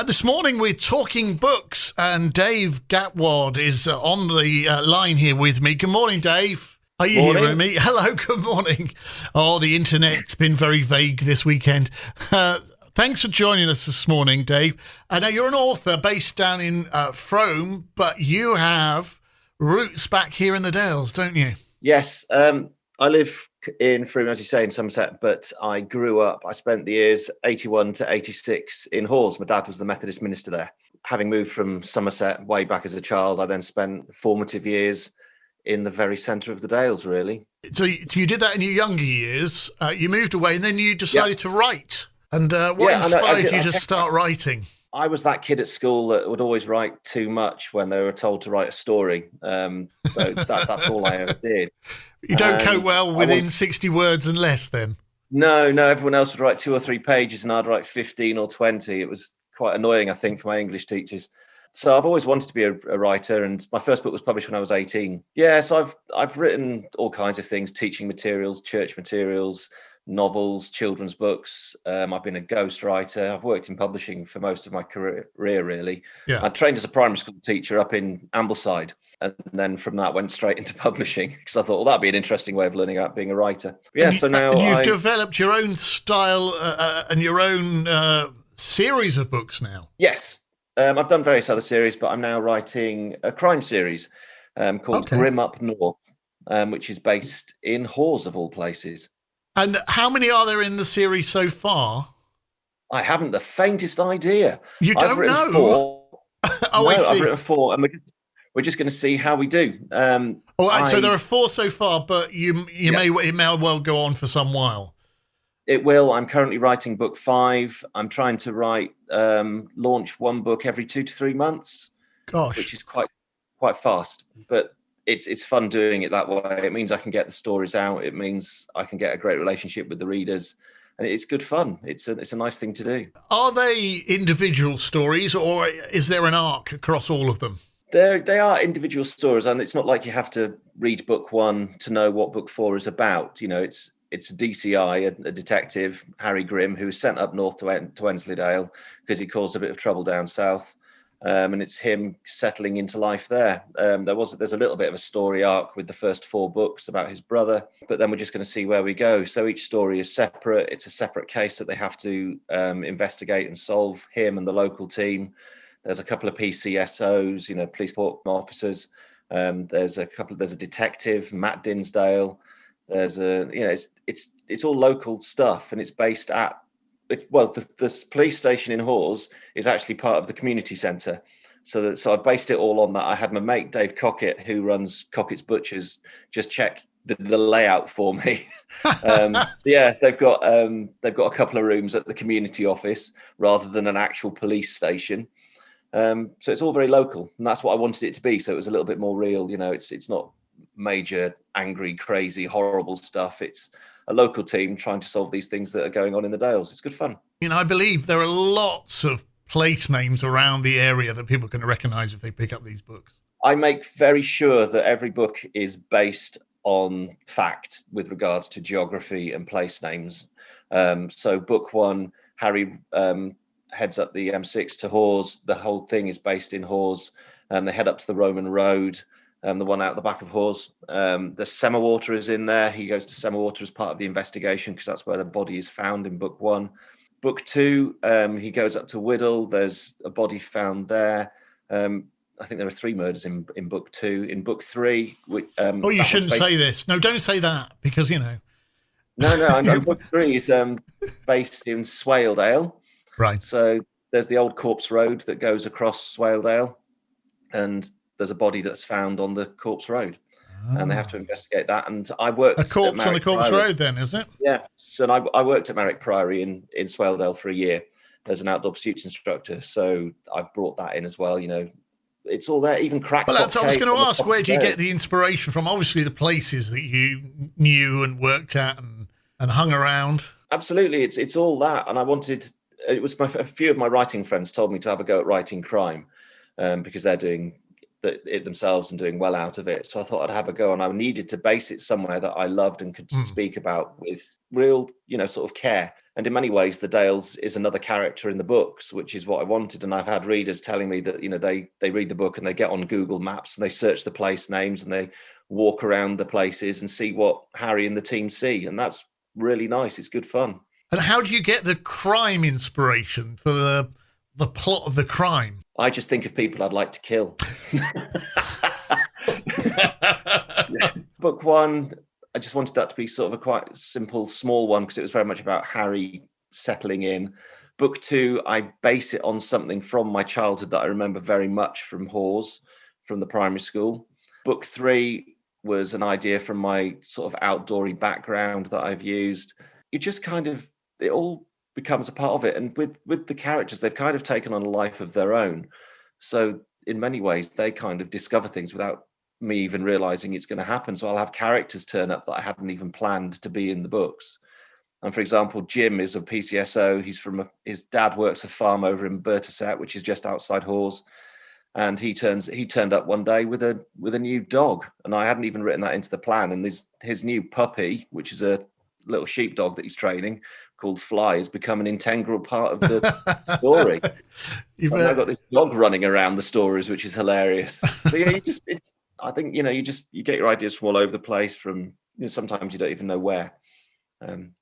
This morning we're talking books, and Dave Gatward is on the line here with me. Good morning, Dave. Are you hearing me? Hello, good morning. Oh, the internet's been very vague this weekend. Thanks for joining us this morning, Dave. I know you're an author based down in Frome, but you have roots back here in the Dales, don't you? Yes. I live in Frome, as you say, in Somerset, but I spent the years 81 to 86 in Hawes. My dad was the Methodist minister there. Having moved from Somerset way back as a child, I then spent formative years in the very centre of the Dales, really. So you did that in your younger years. You moved away and then you decided to write. And what inspired you to start writing? I was that kid at school that would always write too much when they were told to write a story. So that's all I ever did. You don't cope well within 60 words and less then? No, everyone else would write 2 or 3 pages and I'd write 15 or 20. It was quite annoying, I think, for my English teachers. So I've always wanted to be a writer, and my first book was published when I was 18. Yeah, so I've written all kinds of things, teaching materials, church materials, novels, children's books. I've been a ghostwriter. I've worked in publishing for most of my career, really. Yeah. I trained as a primary school teacher up in Ambleside, and then from that went straight into publishing because I thought, well, that'd be an interesting way of learning about being a writer. But yeah, so now you've developed your own style and your own series of books now. Yes. I've done various other series, but I'm now writing a crime series called Grim Up North, which is based in Hawes, of all places. And how many are there in the series so far? I haven't the faintest idea. You don't know? 4. I see. I've written 4, and we're just going to see how we do. So there are 4 so far, but it may well go on for some while. It will. I'm currently writing book 5. I'm trying to launch 1 book every 2 to 3 months. Gosh, which is quite fast, but it's fun doing it that way. It means I can get the stories out. It means I can get a great relationship with the readers, and it's good fun. It's a nice thing to do. Are they individual stories, or is there an arc across all of them? They are individual stories, and it's not like you have to read book 1 to know what book 4 is about. You know, it's a DCI, a detective, Harry Grimm, who was sent up north to Wensleydale because he caused a bit of trouble down south. And it's him settling into life there. There's a little bit of a story arc with the first 4 books about his brother, but then we're just going to see where we go. So each story is separate. It's a separate case that they have to investigate and solve, him and the local team. There's a couple of PCSOs, police officers. There's a detective, Matt Dinsdale. There's it's all local stuff, and it's based at, the police station in Hawes is actually part of the community centre. So I based it all on that. I had my mate Dave Cockett, who runs Cockett's Butchers, just check the layout for me. They've got a couple of rooms at the community office rather than an actual police station. So it's all very local, and that's what I wanted it to be. So it was a little bit more real. It's not major, angry, crazy, horrible stuff. It's a local team trying to solve these things that are going on in the Dales. It's good fun. I believe there are lots of place names around the area that people can recognise if they pick up these books. I make very sure that every book is based on fact with regards to geography and place names. So book 1, Harry heads up the M6 to Hawes. The whole thing is based in Hawes. They head up to the Roman Road. The one out the back of Hawes. The Semawater is in there. He goes to Semawater as part of the investigation because that's where the body is found in book 1. Book 2, he goes up to Whittle. There's a body found there. I think there are 3 murders in book 2. In book 3... you shouldn't say this. No, don't say that because, No, and book 3 is based in Swaledale. Right. So there's the old Corpse Road that goes across Swaledale, and there's a body that's found on the Corpse Road, and they have to investigate that. And I worked a corpse on the Corpse Road, then, is it? Yeah. So I worked at Merrick Priory in Swaledale for a year as an outdoor pursuits instructor. So I've brought that in as well. It's all there, even crackpot. Well, I was going to ask, where do you get the inspiration from? Obviously, the places that you knew and worked at and hung around. Absolutely, it's all that. And I wanted. It was a few of my writing friends told me to have a go at writing crime because they're doing it themselves and doing well out of it. So I thought I'd have a go, and I needed to base it somewhere that I loved and could speak about with real, sort of care. And in many ways, the Dales is another character in the books, which is what I wanted. And I've had readers telling me that, they read the book and they get on Google Maps and they search the place names and they walk around the places and see what Harry and the team see. And that's really nice. It's good fun. And how do you get the crime inspiration for the plot of the crime? I just think of people I'd like to kill. Book one, I just wanted that to be sort of a quite simple, small one because it was very much about Harry settling in. Book two, I base it on something from my childhood that I remember very much from Hawes, from the primary school. Book three was an idea from my sort of outdoory background that I've used. It just kind of, it all becomes a part of it. And with the characters, they've kind of taken on a life of their own. So in many ways, they kind of discover things without me even realizing it's going to happen. So I'll have characters turn up that I hadn't even planned to be in the books. And for example, Jim is a PCSO. He's his dad works a farm over in Bertisset, which is just outside Hawes. And he turned up one day with a new dog. And I hadn't even written that into the plan. And his new puppy, which is a little sheepdog that he's training called Fly, has become an integral part of the story. I've got this dog running around the stories, which is hilarious. So yeah, I think, you get your ideas from all over the place from, sometimes you don't even know where.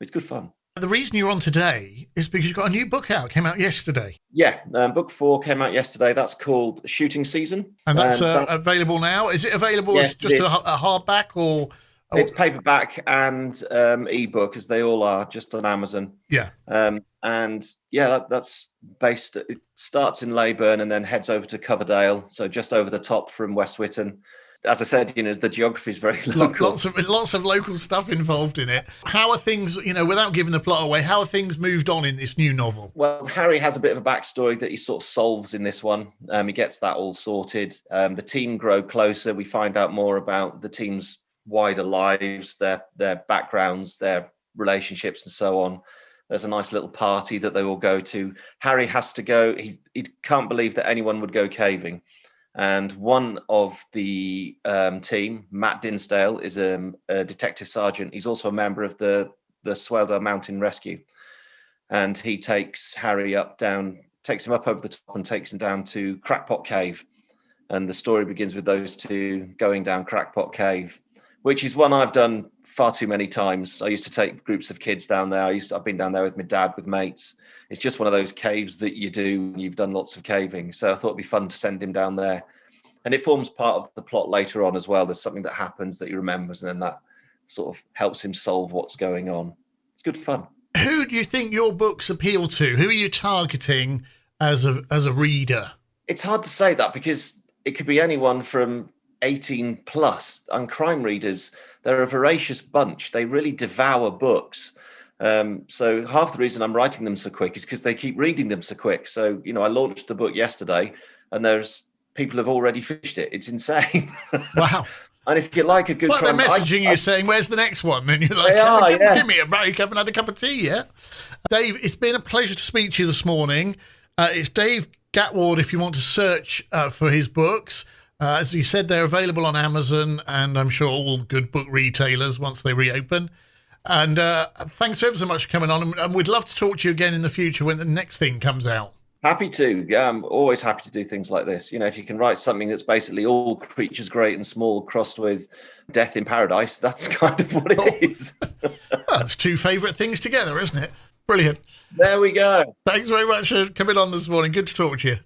It's good fun. The reason you're on today is because you've got a new book out. It came out yesterday. Yeah, book 4 came out yesterday. That's called Shooting Season. And that's available now? Is it available as just a hardback or... It's paperback and ebook, as they all are, just on Amazon. Yeah. That's based. It starts in Leyburn and then heads over to Coverdale, so just over the top from West Whitton. As I said, the geography is very local. Lots of local stuff involved in it. How are things, without giving the plot away, how are things moved on in this new novel? Well, Harry has a bit of a backstory that he sort of solves in this one. He gets that all sorted. The team grow closer. We find out more about the team's wider lives, their backgrounds, their relationships, and so on. There's a nice little party that they all go to. Harry has to go. He can't believe that anyone would go caving. And one of the team, Matt Dinsdale, is a detective sergeant. He's also a member of the Swaledale Mountain Rescue. And he takes Harry takes him up over the top and takes him down to Crackpot Cave. And the story begins with those two going down Crackpot Cave, which is one I've done far too many times. I used to take groups of kids down there. I've been down there with my dad, with mates. It's just one of those caves that you do when you've done lots of caving. So I thought it'd be fun to send him down there. And it forms part of the plot later on as well. There's something that happens that he remembers, and then that sort of helps him solve what's going on. It's good fun. Who do you think your books appeal to? Who are you targeting as a reader? It's hard to say that because it could be anyone from 18 plus. And crime readers, they're a voracious bunch. They really devour books. So half the reason I'm writing them so quick is because they keep reading them so quick. So, I launched the book yesterday and there's people have already finished it. It's insane. Wow. And if you like a good crime... they're messaging you saying, where's the next one? And you're like, give me a break, have another cup of tea, yeah? Dave, it's been a pleasure to speak to you this morning. It's Dave Gatward if you want to search for his books. As you said, they're available on Amazon and I'm sure all good book retailers once they reopen. And thanks ever so much for coming on. And we'd love to talk to you again in the future when the next thing comes out. Happy to. Yeah, I'm always happy to do things like this. If you can write something that's basically all creatures great and small crossed with death in paradise, that's kind of what it is. That's two favourite things together, isn't it? Brilliant. There we go. Thanks very much for coming on this morning. Good to talk to you.